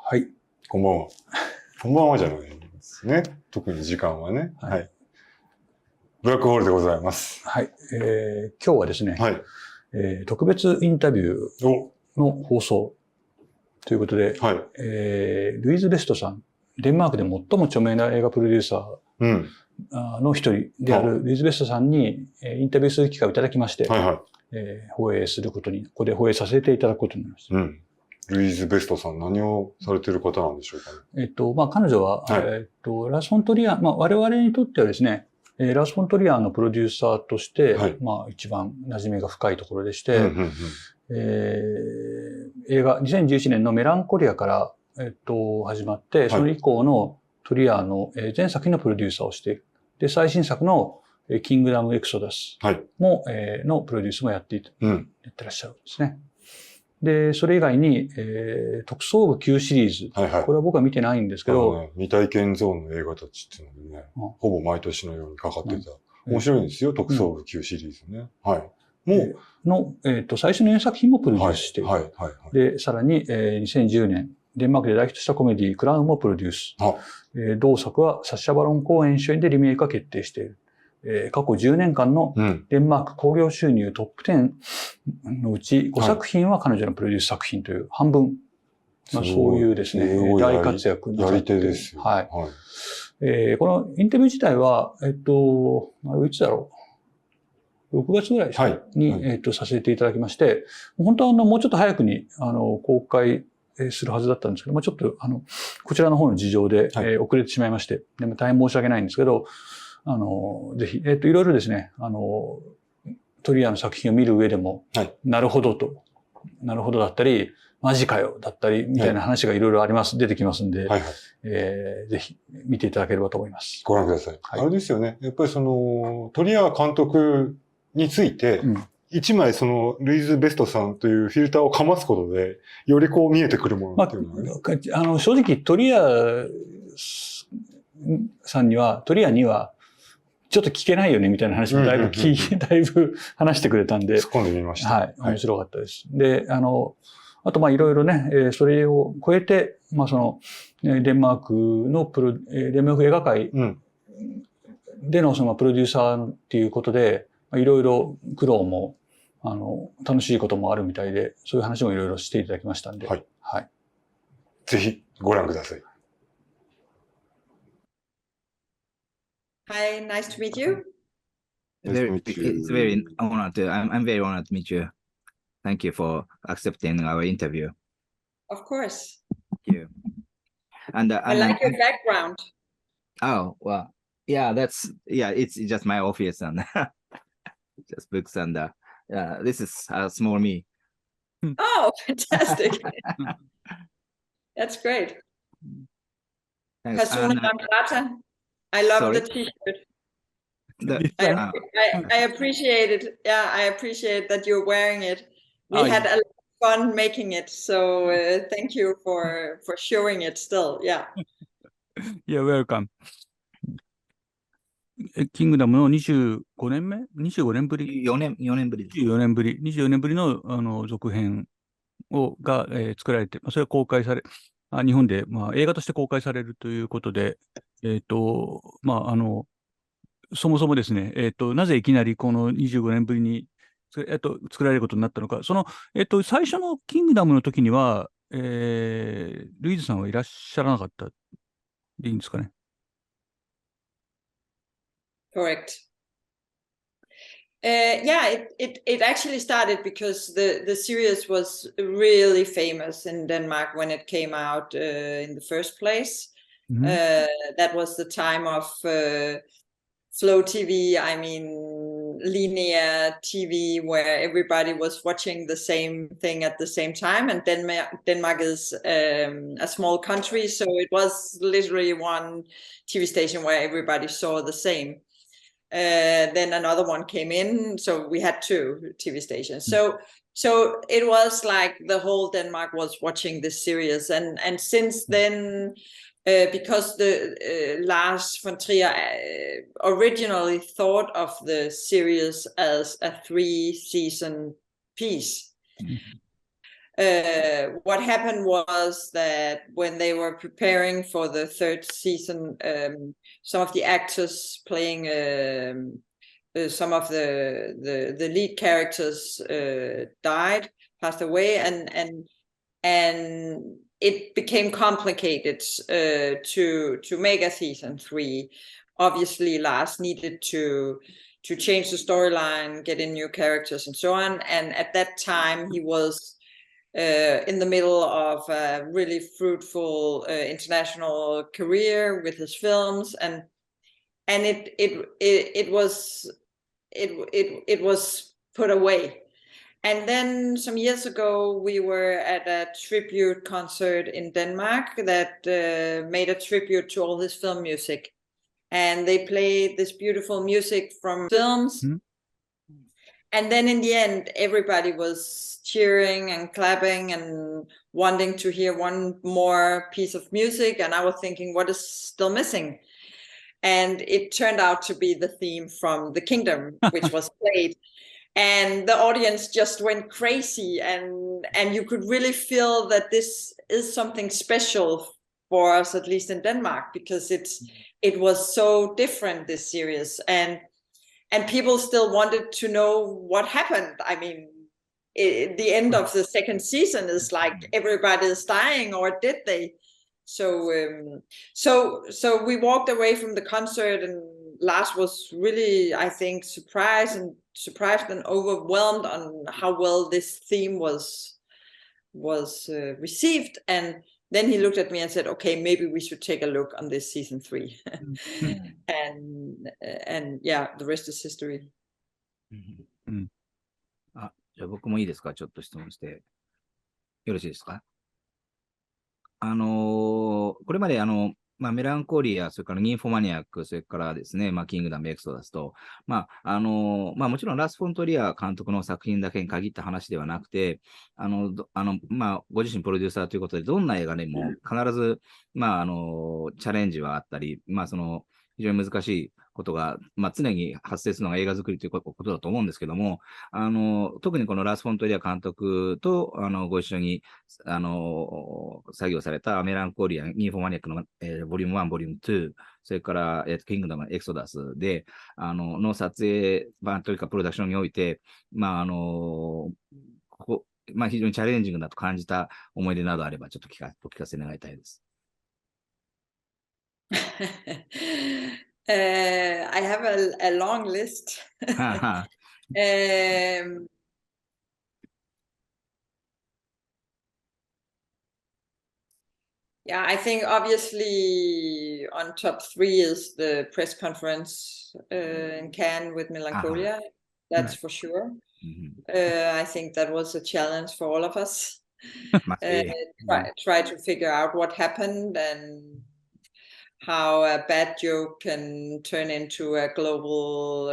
はい。こんばんは。こんばんはじゃないですね。特に時間はね。はい。ブラックホールでございます。はい。今日はですね、はい。特別インタビューの放送ということで、はい。ルイーズ・ベストさん、デンマークで最も著名な映画プロデューサーの一人であるルイーズ・ベストさんにインタビューする機会をいただきまして、はいはい。放映することに、ここで放映させていただくことになりました。うん。ルイーズ・ベストさん、何をされている方なんでしょうかね。彼女は、はいラス・フォントリアー、我々にとってはですね、ラス・フォントリアーのプロデューサーとして、はい一番馴染みが深いところでして、映画、2011年のメランコリアから、始まって、その以降のトリアーの全作品のプロデューサーをしている。で、最新作のキングダム・エクソダスも、のプロデュースもやってらっしゃるんですね。で、それ以外に、特捜部9シリーズ。これは僕は見てないんですけど。未体験ゾーンの映画たちっていうのでね、ほぼ毎年のようにかかってた。面白いんですよ、特捜部9シリーズね。はい。最初の4作品もプロデュースしている。で、さらに、2010年、デンマークで大ヒットしたコメディ、クラウンもプロデュース。同作はサッシャ・バロン公演主演でリメイクが決定している。過去10年間のデンマーク興行収入トップ10のうち5作品は彼女のプロデュース作品という半分。そういうですね、大活躍やり手ですよ。はい。このインタビュー自体は、いつだろう。6月ぐらいに、させていただきまして、本当はもうちょっと早くに、公開するはずだったんですけど、ちょっと、こちらの方の事情で、遅れてしまいまして、でも大変申し訳ないんですけど、ぜひ、いろいろですね、トリアの作品を見る上でも、なるほどだったり、マジかよだったり、みたいな話がいろいろ出てきますんで、ぜひ見ていただければと思います。ご覧ください。あれですよね。やっぱりトリア監督について、一枚ルイーズ・ベストさんというフィルターをかますことで、よりこう見えてくるものっていうのはね。正直トリアさんには、トリアには、ちょっと聞けないよねみたいな話もだいぶ話してくれたんで。突っ込んでみました。はい。面白かったです。で、あといろいろね、それを超えて、デンマークのデンマーク映画界でのプロデューサーっていうことで、いろいろ苦労も、楽しいこともあるみたいで、そういう話もいろいろしていただきましたんで。はい。はい。ぜひご覧ください。Hi, nice to meet you. It's very honored to. I'm very honored to meet you. Thank you for accepting our interview. Of course. Thank you. And I like your background. Oh well, yeah. It's just my office and just books and this is small me. Oh, fantastic! That's great. Persona non grata. I love the T-shirt. I appreciate it. Yeah, I appreciate that you're wearing it. We had a lot of fun making it, so thank you for showing it still. Yeah. You're welcome. キングダムの25年目 ?25 年ぶり ?4 年ぶり。24年ぶりの続編が作られて、それは公開され、日本で映画として公開されるということで、そもそもですね、なぜいきなりこの25年ぶりに作られることになったのか、最初のキングダムの時には、ルイーズさんはいらっしゃらなかったでいいんですかね。Correct. Yeah, it actually started because the series was really famous in Denmark when it came out in the first place. That was the time of Flow TV, I mean linear TV, where everybody was watching the same thing at the same time. And Denmark is a small country, so it was literally one TV station where everybody saw the same. Then another one came in, so we had 2 TV stations. So it was like the whole Denmark was watching this series, and since then, because the Lars von Trier originally thought of the series as a 3-season piece. What happened was that when they were preparing for the third season, some of the actors playing some of the lead characters passed away, and it became complicated to make a season 3. Obviously, Lars needed to change the storyline, get in new characters, and so on. And at that time, he was in the middle of a really fruitful international career with his films, and it was put away. And then some years ago, we were at a tribute concert in Denmark that made a tribute to all his film music. And they played this beautiful music from films. Mm-hmm. And then in the end, everybody was cheering and clapping and wanting to hear one more piece of music. And I was thinking, what is still missing? And it turned out to be the theme from The Kingdom, which was played. And the audience just went crazy. And you could really feel that this is something special for us, at least in Denmark, because it was so different, this series. And people still wanted to know what happened. I mean, the end of the second season is like everybody is dying, or did they? So we walked away from the concert, and Lars was really, I think, surprised and overwhelmed on how well this theme was received. And then he looked at me and said, "Okay, maybe we should take a look on this season 3." and yeah, the rest is history. あ、じゃあ僕もいいですか？ちょっと質問してよろしいですか？これまでメランコリア、それからニンフォマニアック、それからですね、キングダム、エクソダスと、もちろんラス・フォントリア監督の作品だけに限った話ではなくて、ご自身プロデューサーということで、どんな映画にも必ず、チャレンジはあったり、非常に難しいことが、常に発生するのが映画作りということだと思うんですけども、特にこのラス・フォントリア監督とご一緒に作業されたメランコリア、ニンフォマニアックの、ボリューム1、ボリューム2、それから、キングダム、エクソダスで、の撮影版というかプロダクションにおいて、非常にチャレンジングだと感じた思い出などあれば、ちょっとお聞かせ願いたいです。I have a long list. Yeah, I think obviously on top 3 is the press conference in Cannes with Melancholia. That's for sure. I think that was a challenge for all of us. Try to figure out what happened and how a bad joke can turn into a global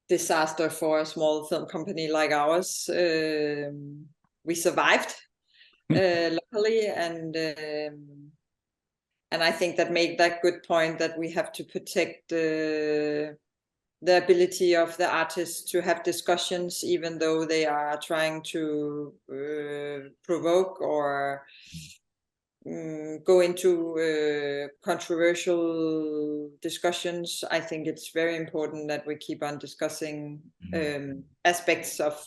disaster for a small film company like ours. We survived, luckily, and I think that made that good point that we have to protect the ability of the artists to have discussions, even though they are trying to provoke or go into controversial discussions. I think it's very important that we keep on discussing aspects of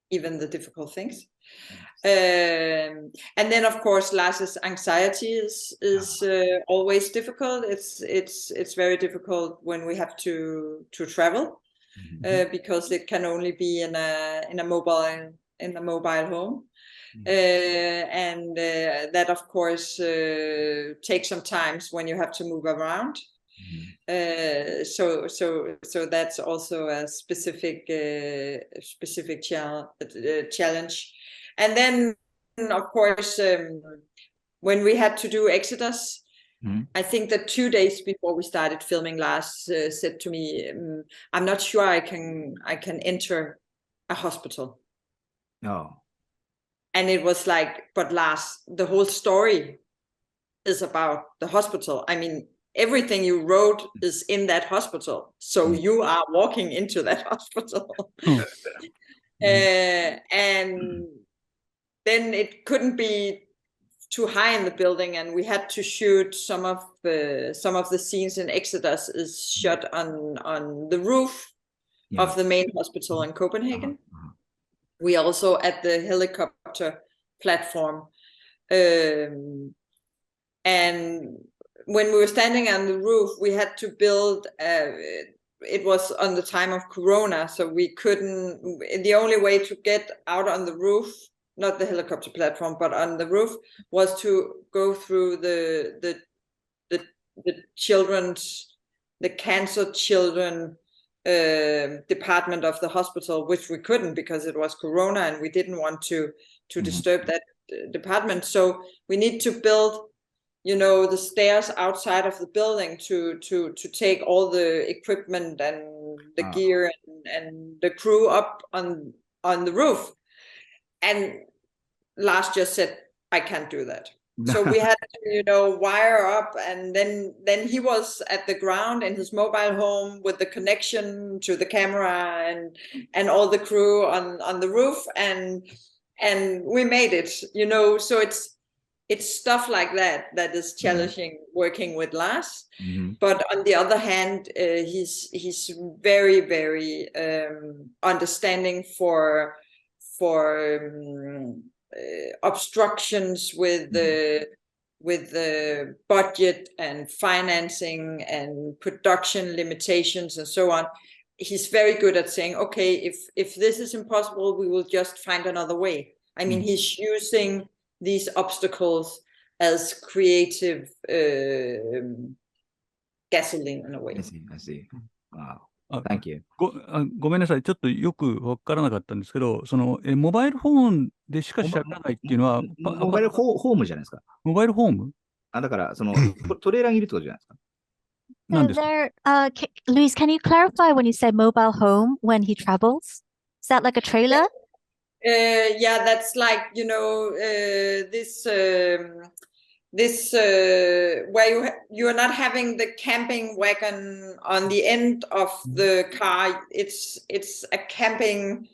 even the difficult things. And then, of course, Lars's anxiety is always difficult. It's very difficult when we have to travel because it can only be in a mobile home. And that, of course, takes some time when you have to move around. So that's also a specific challenge. And then, of course, when we had to do Exodus, I think that 2 days before we started filming, Lars said to me, "I'm not sure I can enter a hospital." Oh. And it was like, but Lars, the whole story is about the hospital. I mean, everything you wrote is in that hospital. So you are walking into that hospital. And then it couldn't be too high in the building, and we had to shoot some of the scenes in Exodus is shot on the roof of the main hospital in Copenhagen. We also at the helicopter platform, and when we were standing on the roof, we had to build. It was on the time of Corona, so we couldn't. The only way to get out on the roof, not the helicopter platform, but on the roof, was to go through the cancer children department of the hospital, which we couldn't because it was Corona, and we didn't want to disturb that department. So we need to build, the stairs outside of the building to take all the equipment and the gear and the crew up on the roof. And Lars just said, I can't do that. So we had to, wire up, and then he was at the ground in his mobile home with the connection to the camera and all the crew on the roof, and we made it, so it's stuff like that is challenging working with Lars. But on the other hand, he's very, very understanding for obstructions with the budget and financing and production limitations and so on. He's very good at saying, okay, if this is impossible, we will just find another way. I mean, he's using these obstacles as creative gasoline in a way. I see. Wow. Thank you. ごめんなさい。ちょっとよくわからなかったんですけど、モバイルフォンでしか喋らないっていうのは、モバイルホームじゃないですか。モバイルホーム？だから、トレーラーにいるってことじゃないですか。Luis, can you clarify when you say mobile home when he travels? Is that like a trailer? Yeah, that's like, this where you are not having the camping wagon on the end of the car. It's a camping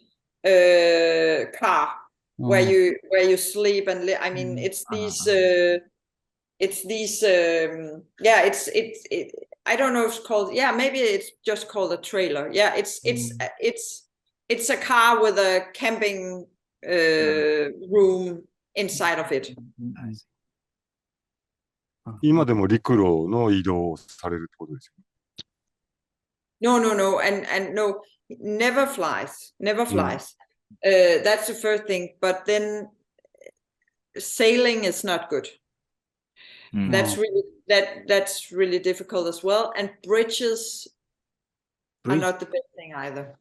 car where you sleep and I mean it's these I don't know if it's called, maybe it's just called a trailer. It's a car with a camping room inside of it. 今でも陸路の移動をされるってことですよね。No, and no, never flies. That's the first thing. But then sailing is not good. That's really difficult as well. And bridges are not the best thing either.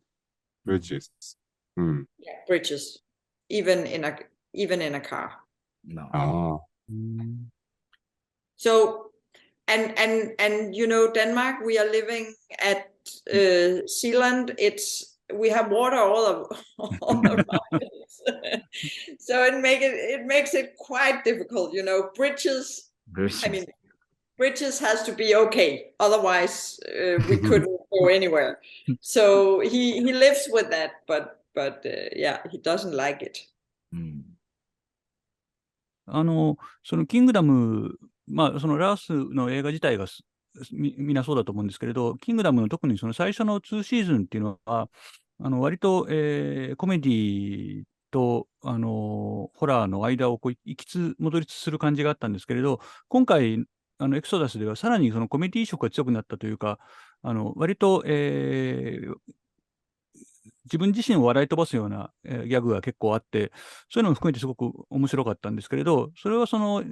Bridges. Yeah, bridges. Even in a car. No. So, and Denmark, we are living at Zealand. We have water all around us. So it makes it quite difficult, bridges. I mean, bridges has to be okay. Otherwise, we couldn't go anywhere. So he lives with that, but he doesn't like it. キングダム、ラースの映画自体がみんなそうだと思うんですけれど、キングダムの特に最初の2シーズンっていうのは、割と、コメディと、ホラーの間を戻りつつする感じがあったんですけれど、今回、エクソダスではさらにコメディ色が強くなったというか、割と、自分自身を笑い飛ばすような、ギャグが結構あって、そういうのも含めてすごく面白かったんですけれど、それはや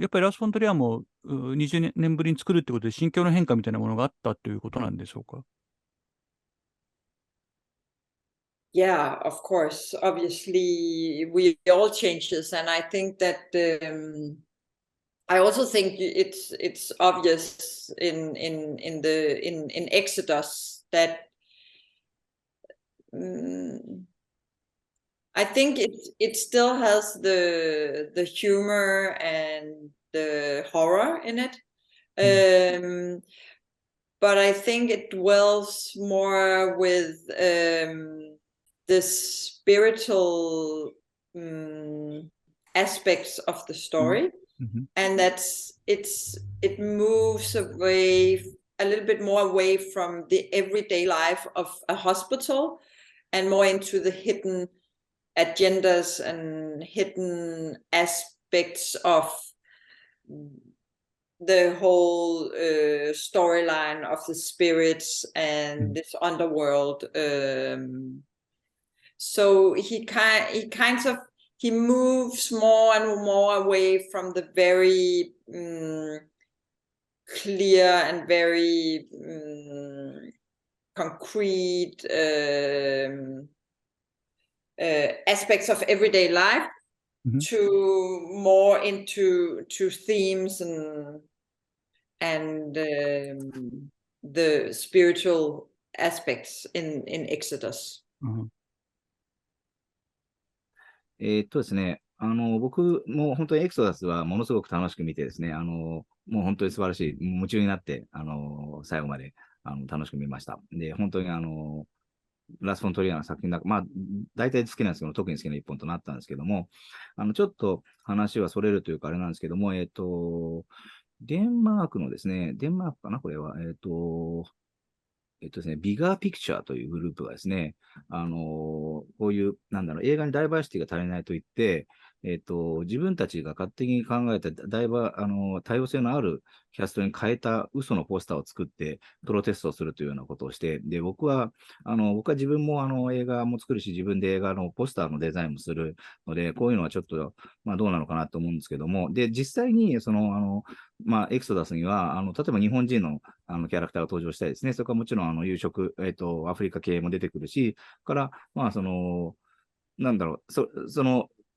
っぱりラース・フォントリアーも20年ぶりに作るってことで心境の変化みたいなものがあったということなんでしょうか？ Yeah, of course. Obviously, we all changes, and I think that I also think it's obvious in Exodus that I think it still has the humor and the horror in it, but I think it dwells more with the spiritual aspects of the story, and it moves away a little bit more away from the everyday life of a hospital and more into the hidden agendas and hidden aspects of the whole storyline of the spirits and this underworld. So he moves more and more away from the very clear and very concrete aspects of everyday life to more into themes and the spiritual aspects in Exodus. ですね、僕も本当にエクソダスはものすごく楽しく見てですね、もう本当に素晴らしい、夢中になって、最後まで楽しく見ました。で、本当にラス・フォントリアの作品だ、まあ、大体好きなんですけど、特に好きな一本となったんですけども、ちょっと話はそれるというかあれなんですけども、デンマークのですね、デンマークかな、これは、ですね、ビガーピクチャーというグループがですね、こういう、映画にダイバーシティが足りないと言って、自分たちが勝手に考えた多様性のあるキャストに変えた嘘のポスターを作ってプロテストをするというようなことをして、で、僕は自分も映画も作るし、自分で映画のポスターのデザインもするので、こういうのはちょっと、まあどうなのかなと思うんですけども、で、実際に、まあ、エクソダスには、例えば日本人のキャラクターが登場したりですね、それからもちろん有色、アフリカ系も出てくるし、から、まあ、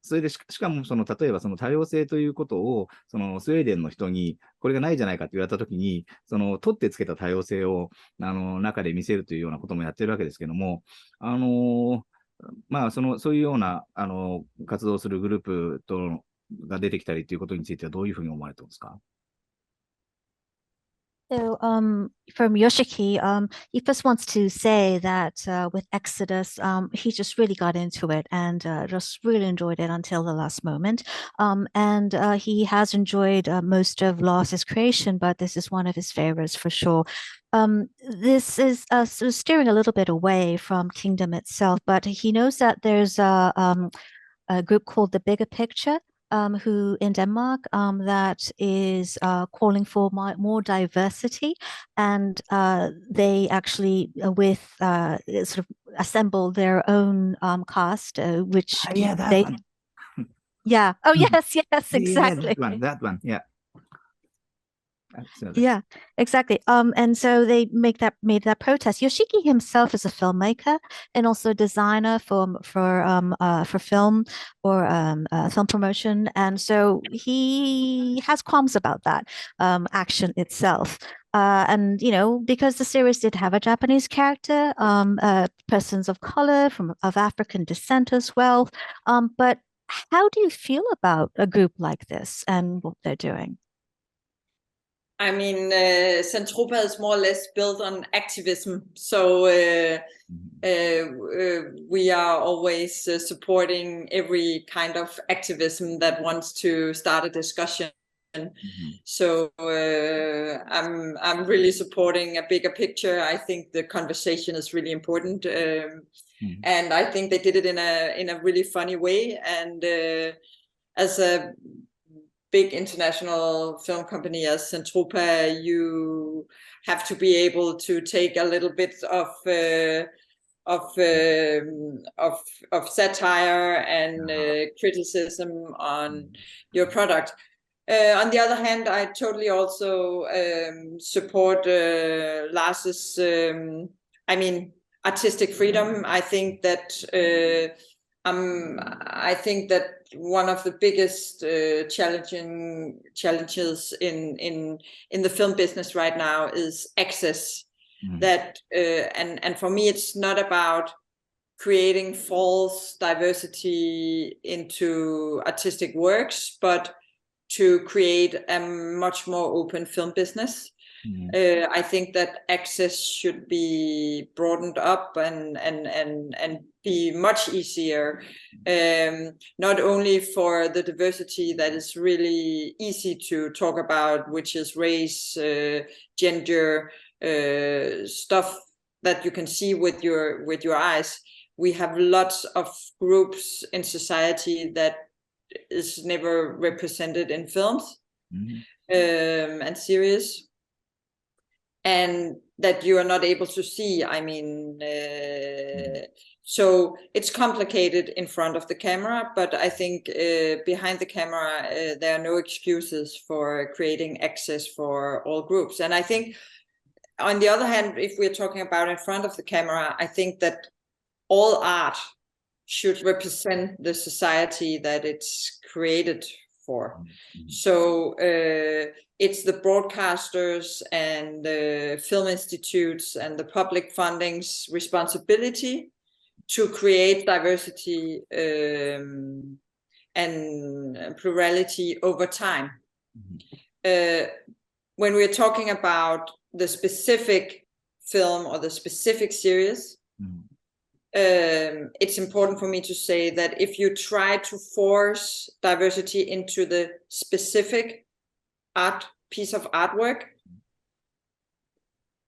それでしかも、例えばその多様性ということを、スウェーデンの人に、これがないじゃないかって言われたときに、取ってつけた多様性を、中で見せるというようなこともやってるわけですけども、まあ、そういうような、活動するグループが出てきたりということについてはどういうふうに思われてますか？ So, from Yoshiki, he first wants to say that with Exodus, he just really got into it and just really enjoyed it until the last moment. And he has enjoyed most of Lost's creation, but this is one of his favorites for sure. This is steering a little bit away from Kingdom itself, but he knows that there's a group called The Bigger Picture, who in Denmark that is calling for more diversity, and they actually with sort of assemble their own cast, which yeah, that they one. Yeah. Oh yes, exactly. Yeah, that one. Yeah. Absolutely. Yeah, exactly. And so they made that protest. Yoshiki himself is a filmmaker and also a designer for film or film promotion, and so he has qualms about that action itself. And because the series did have a Japanese character, persons of color of African descent as well. But how do you feel about a group like this and what they're doing? I mean, Centropa is more or less built on activism. So we are always supporting every kind of activism that wants to start a discussion. So I'm really supporting a bigger picture. I think the conversation is really important. And I think they did it in a really funny way. And as a big international film company as Centropa, you have to be able to take a little bit of satire and criticism on your product. On the other hand, I totally also support Lars's, artistic freedom. I think that one of the biggest challenges in the film business right now is access. That and for me, it's not about creating false diversity into artistic works, but to create a much more open film business. I think that access should be broadened up and be much easier, not only for the diversity that is really easy to talk about, which is race, gender, stuff that you can see with your eyes. We have lots of groups in society that is never represented in films and series, and that you are not able to see. I mean, so it's complicated in front of the camera, but I think behind the camera, there are no excuses for creating access for all groups. And I think, on the other hand, if we're talking about in front of the camera, I think that all art should represent the society that it's created for. So it's the broadcasters and the film institutes and the public funding's responsibility to create diversity and plurality over time. When we're talking about the specific film or the specific series, it's important for me to say that if you try to force diversity into the specific piece of artwork,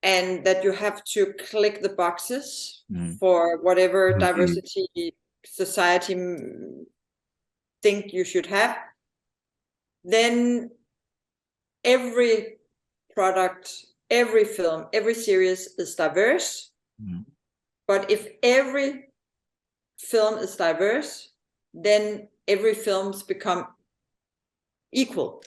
and that you have to click the boxes for whatever diversity society think you should have, then every product, every film, every series is diverse. But if every film is diverse, then every films become equal.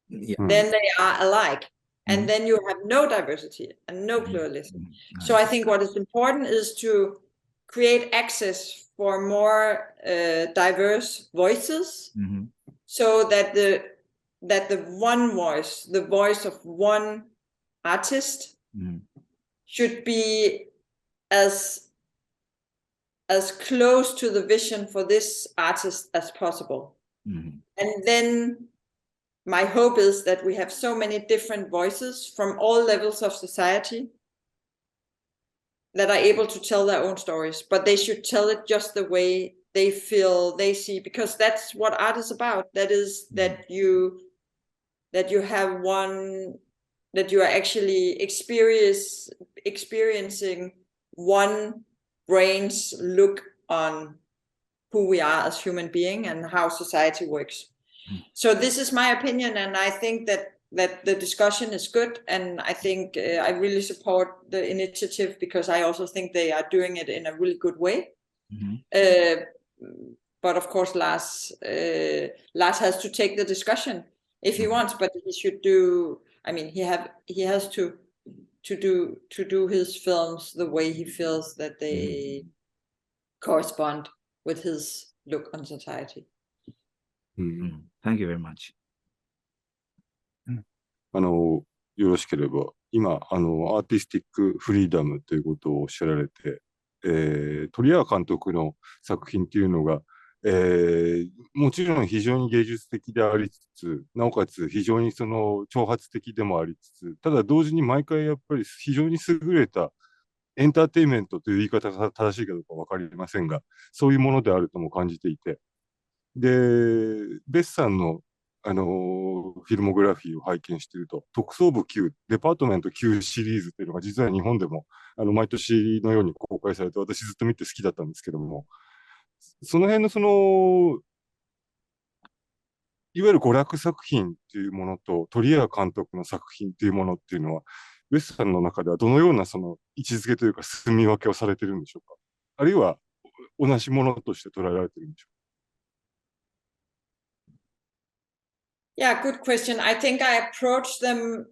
Then they are alike. And then you have no diversity and no pluralism. So I think what is important is to create access for more diverse voices, so that the one voice, the voice of one artist, should be as close to the vision for this artist as possible. And then my hope is that we have so many different voices from all levels of society that are able to tell their own stories, but they should tell it just the way they feel, they see, because that's what art is about. That is that you have one, that you are actually experiencing one brain's look on who we are as human beings and how society works. So this is my opinion, and I think that the discussion is good, and I think I really support the initiative, because I also think they are doing it in a really good way. But of course, Lars has to take the discussion if he wants, but he should do. I mean, he has to do his films the way he feels that they correspond with his look on society. Thank you very much. よろしければ、今、アーティスティックフリーダムということをおっしゃられて、トリアー監督の作品っていうのが、もちろん非常に芸術的でありつつ、なおかつ非常にその挑発的でもありつつ、ただ同時に毎回やっぱり非常に優れたエンターテインメントという言い方が正しいかどうかわかりませんが、そういうものであるとも感じていて、で、ベスさんのフィルモグラフィーを拝見していると、特捜部 Q、デパートメント Q シリーズっていうのが実は日本でも毎年のように公開されて、私ずっと見て好きだったんですけども、その辺のいわゆる娯楽作品っていうものと、トリアー監督の作品っていうものっていうのは、ベスさんの中ではどのようなその位置づけというか、住み分けをされているんでしょうか。あるいは同じものとして捉えられているんでしょうか。Yeah, good question. I think I approach them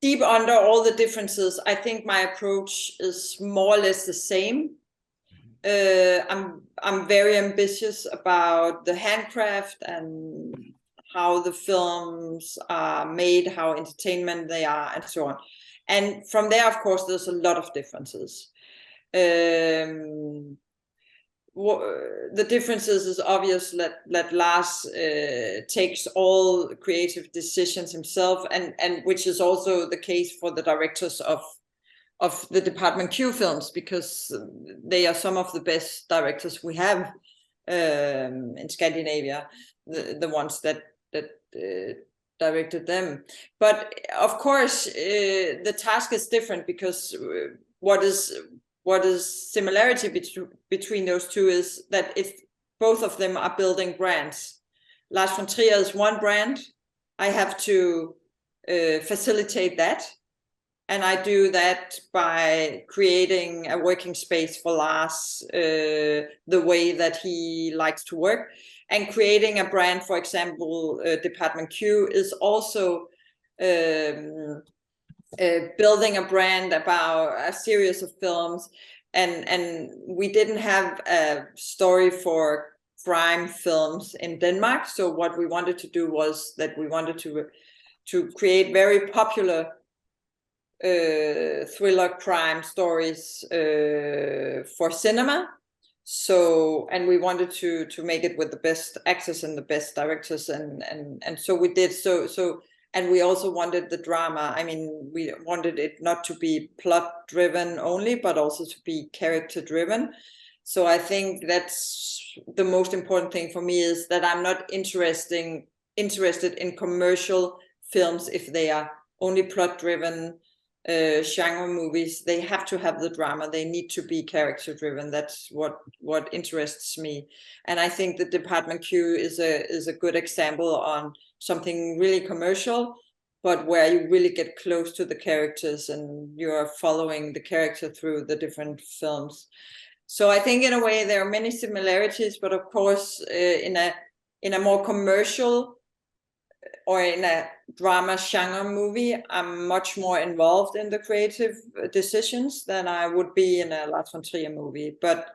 deep under all the differences. I think my approach is more or less the same. I'm very ambitious about the handcraft and how the films are made, how entertainment they are, and so on. And from there, of course, there's a lot of differences. the differences is obvious that Lars takes all creative decisions himself, and which is also the case for the directors of the Department Q films, because they are some of the best directors we have in Scandinavia, the ones that directed them. But of course, the task is different, because what is similarity between those two is that both of them are building brands. Lars von Trier is one brand. I have to facilitate that. And I do that by creating a working space for Lars, the way that he likes to work. And creating a brand, for example, Department Q is also building a brand about a series of films. And we didn't have a story for crime films in Denmark. So what we wanted to do was that we wanted to create very popular thriller crime stories for cinema. So, and we wanted to make it with the best actors and the best directors, and so we did. So and we also wanted the drama. I mean, we wanted it not to be plot driven only, but also to be character driven. So I think that's the most important thing for me, is that I'm not interested in commercial films if they are only plot driven genre movies. They have to have the drama. They need to be character driven. That's what interests me. And I think the Department Q is a good example on something really commercial, but where you really get close to the characters and you're following the character through the different films. So I think in a way there are many similarities, but of course in a more commercial or in a drama genre movie, I'm much more involved in the creative decisions than I would be in a Lars von Trier movie. But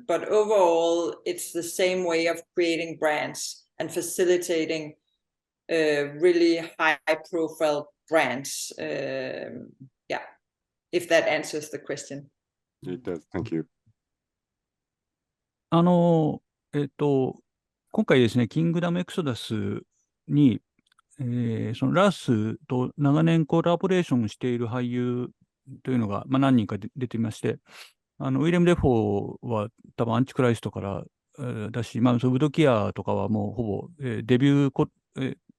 overall, it's the same way of creating brands and facilitating really high-profile brands. Yeah, if that answers the question. It does. Thank you. 今回ですね、キングダムエクソダスに、そのラースと長年コラボレーションしている俳優というのが、何人か出ていまして、ウィレム・デフォーは多分アンチクライストからだし、そのウドキアとかはもうほぼ、デビュー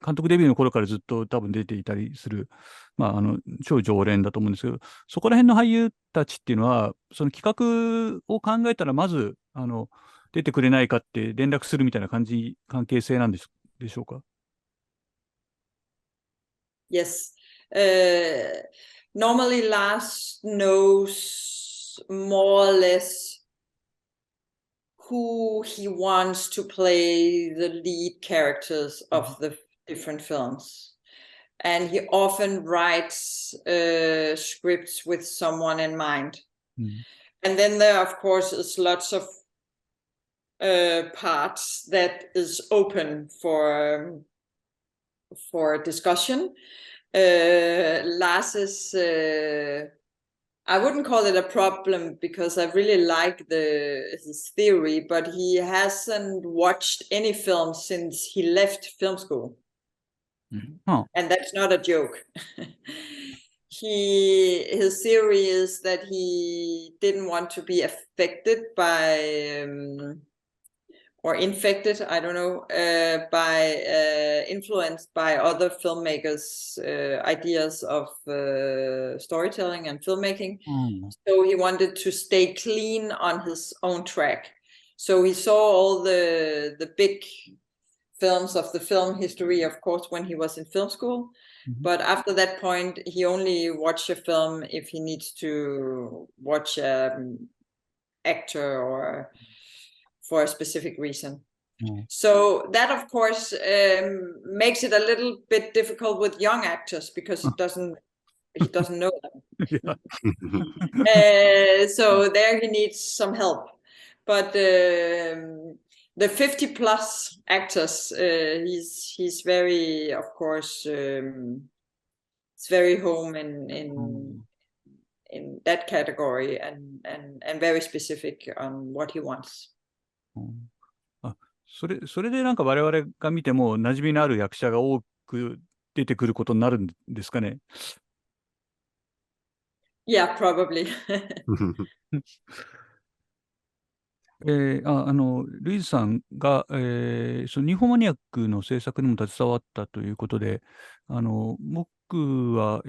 監督デビューの頃からずっと多分出ていたりする、超常連だと思うんですけど、そこら辺の俳優たちっていうのは、その企画を考えたらまず出てくれないかって連絡するみたいな関係性なんでしょうか？Yes. Normally Lars knows more or less who he wants to play the lead characters of the different films. And he often writes scripts with someone in mind. And then there, of course, is lots of parts that is open for discussion. Lars is, I wouldn't call it a problem because I really like his theory, but he hasn't watched any film since he left film school. And that's not a joke. His theory is that he didn't want to be affected by or infected, I don't know, by influenced by other filmmakers' ideas of storytelling and filmmaking. So he wanted to stay clean on his own track. So he saw all the big films of the film history, of course, when he was in film school. But after that point, he only watched a film if he needs to watch an actor or for a specific reason. So that, of course, makes it a little bit difficult with young actors because he doesn't know them. So there he needs some help. But the 50+ actors, he's very, of course, it's very home in that category and very specific on what he wants. それでなんか我々が見ても馴染みのある役者が多く出てくることになるんですかね。Yeah, probably. ルイーズさんが、そのニューフォマニアックの制作にも携わったということで、僕は、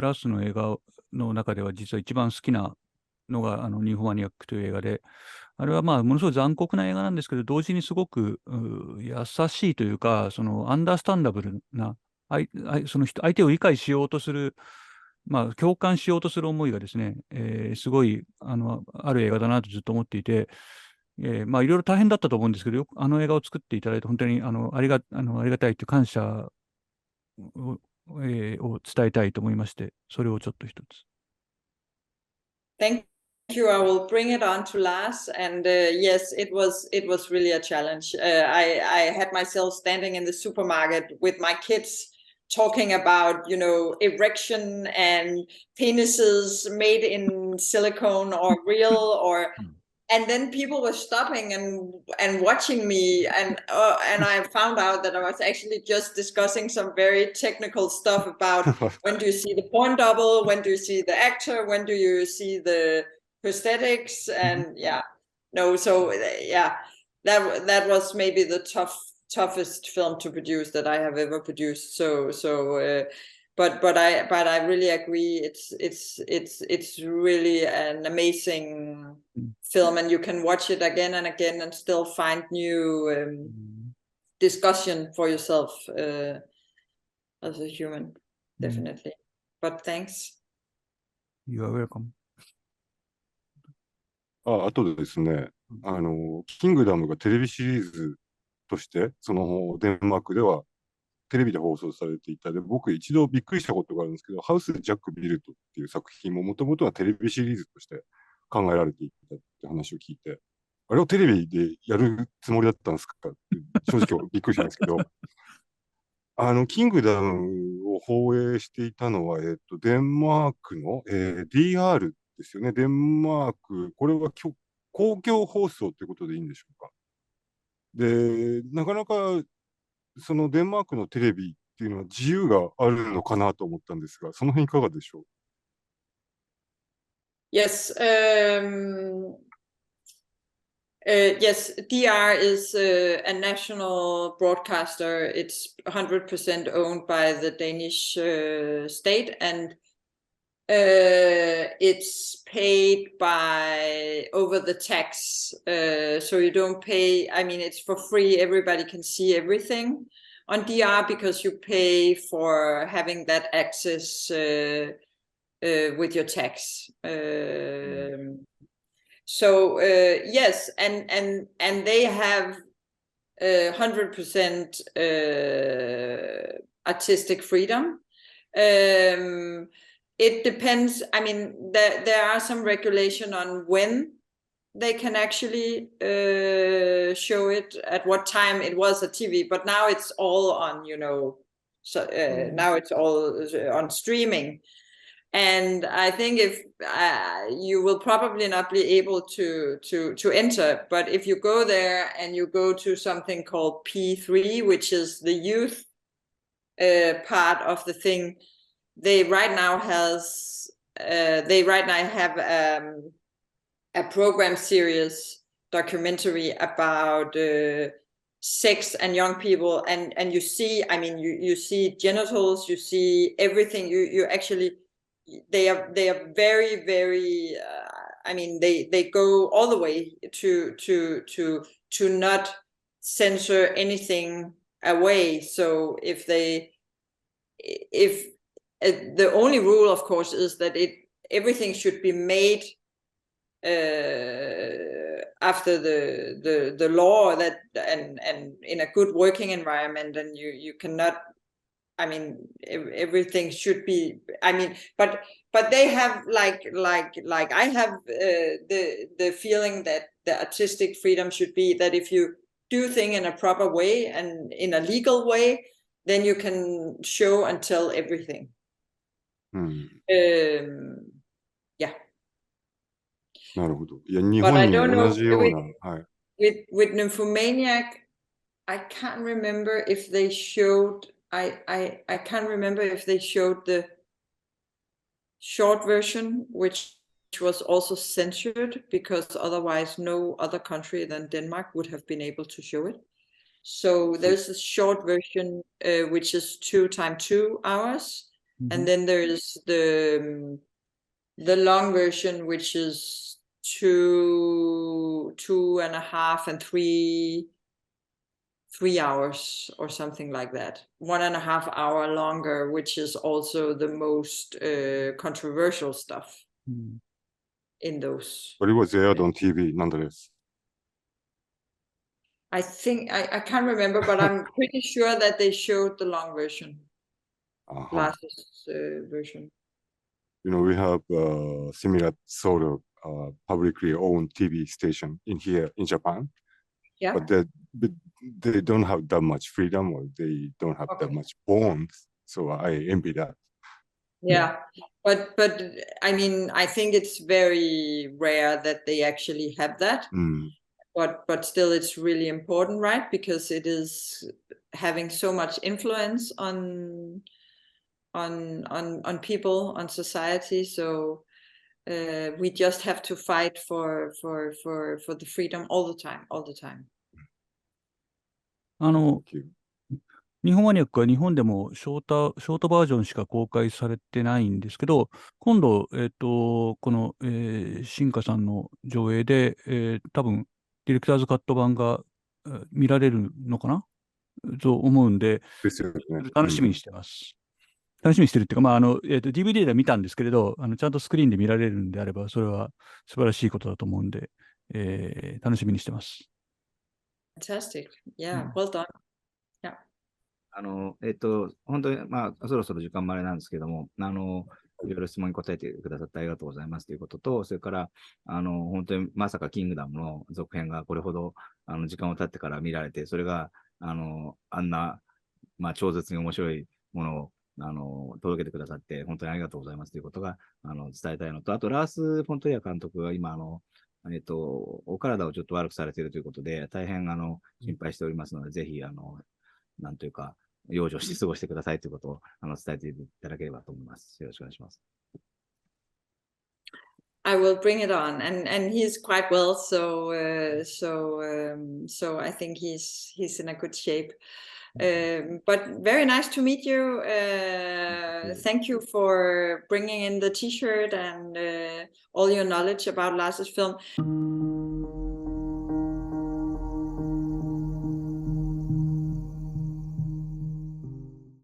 ラスの映画の中では実は一番好きなのが、ニューフォマニアックという映画で、あれはまあ、ものすごい残酷な映画なんですけど、同時にすごく優しいというか、そのアンダースタンダブルな、その相手を理解しようとする、まあ、共感しようとする思いがですね、すごい、ある映画だなとずっと思っていて、まあ、いろいろ大変だったと思うんですけど、よくあの映画を作っていただいて、本当にありがたいという感謝を、を伝えたいと思いまして、それをちょっと一つ。Thank you. I will bring it on to Lars. And yes, it was really a challenge. I had myself standing in the supermarket with my kids talking about, erection and penises made in silicone or real, and then people were stopping and watching me, and I found out that I was actually just discussing some very technical stuff about when do you see the porn double, when do you see the actor, when do you see the prosthetics, and that was maybe the toughest film to produce that I have ever produced. But I really agree. It's really an amazing film, and you can watch it again and again and still find new discussion for yourself as a human, definitely. But thanks. You are welcome. あとでですね、キングダムがテレビシリーズとして、そのデンマークではテレビで放送されていたで、僕一度びっくりしたことがあるんですけど、ハウス・ジャック・ビルトっていう作品ももともとはテレビシリーズとして考えられていたって話を聞いて、あれをテレビでやるつもりだったんですかって正直びっくりしたんですけど、キングダムを放映していたのは、デンマークの、DR ですよね。デンマーク、これは公共放送ってことでいいんでしょうか。で、なかなかそのデンマークのテレビっていうのは自由があるのかなと思ったんですが、その辺いかがでしょう？ Yes. Yes, DR is a national broadcaster. It's 100% owned by the Danish state, and it's paid by over the tax. So you don't pay, I mean, it's for free. Everybody can see everything on DR because you pay for having that access with your tax. So yes, and they have 100% artistic freedom. It depends. I mean, there are some regulation on when they can actually show it, at what time it was a TV, but now it's all on, so now it's all on streaming. And I think if you will probably not be able to enter, but if you go there and you go to something called P3, which is the youth part of the thing, they right now have a program series documentary about sex and young people, and you see, I mean, you see genitals, you see everything. You actually. They are very, very. I mean, they go all the way to not censor anything away. So if the only rule, of course, is that everything should be made after the law, that and in a good working environment, and you cannot. I mean, everything should be. I mean, but they have like I have the feeling that the artistic freedom should be that if you do things in a proper way and in a legal way, then you can show and tell everything. Yeah. なるほど。いや、日本にも同じような。はい。with Nymphomaniac, I can't remember if they showed. I can't remember if they showed the short version, which was also censored because otherwise no other country than Denmark would have been able to show it. So there's a short version which is 2 times 2 hours, and then there's the long version which is 2.5 and 3 hours or something like that. 1.5 hour longer, which is also the most controversial stuff in those. But it was aired on TV nonetheless. I think I can't remember, but I'm pretty sure that they showed the long version, Lars's version. You know, we have similar sort of publicly owned TV station in here in Japan. Yeah. But they don't have that much freedom, or they don't have that much bonds. So I envy that. Yeah, but I mean, I think it's very rare that they actually have that. But still, it's really important, right? Because it is having so much influence on people, on society. So we just have to fight for the freedom all the time. 日本マニアックは日本でもショートバージョンしか公開されてないんですけど、今度、この、SYNCAさんの上映で、多分、ディレクターズカット版が見られるのかなと思うんで、楽しみにしてます。楽しみにしてるっていうか、DVD では見たんですけれど、ちゃんとスクリーンで見られるんであれば、それは素晴らしいことだと思うんで、楽しみにしてます。Fantastic. Yeah, well done. Yeah. 本当に、そろそろ時間までなんですけども、いろいろ質問に答えてくださってありがとうございますということと、それから、本当にまさかキングダムの続編がこれほど、時間を経ってから見られて、それが、あんな、超絶に面白いものを、届けてくださって、本当にありがとうございますということが、伝えたいのと、あと、ラース・フォントリア監督が今、お体をちょっと悪くされているということで、大変、心配しておりますので、ぜひ、なんというか、養生して過ごしてくださいということを伝えていただければと思います。よろしくお願いします。I will bring it on, and he's quite well, so I think he's in a good shape. But very nice to meet you. Thank you for bringing in the T-shirt and all your knowledge about Lars's film.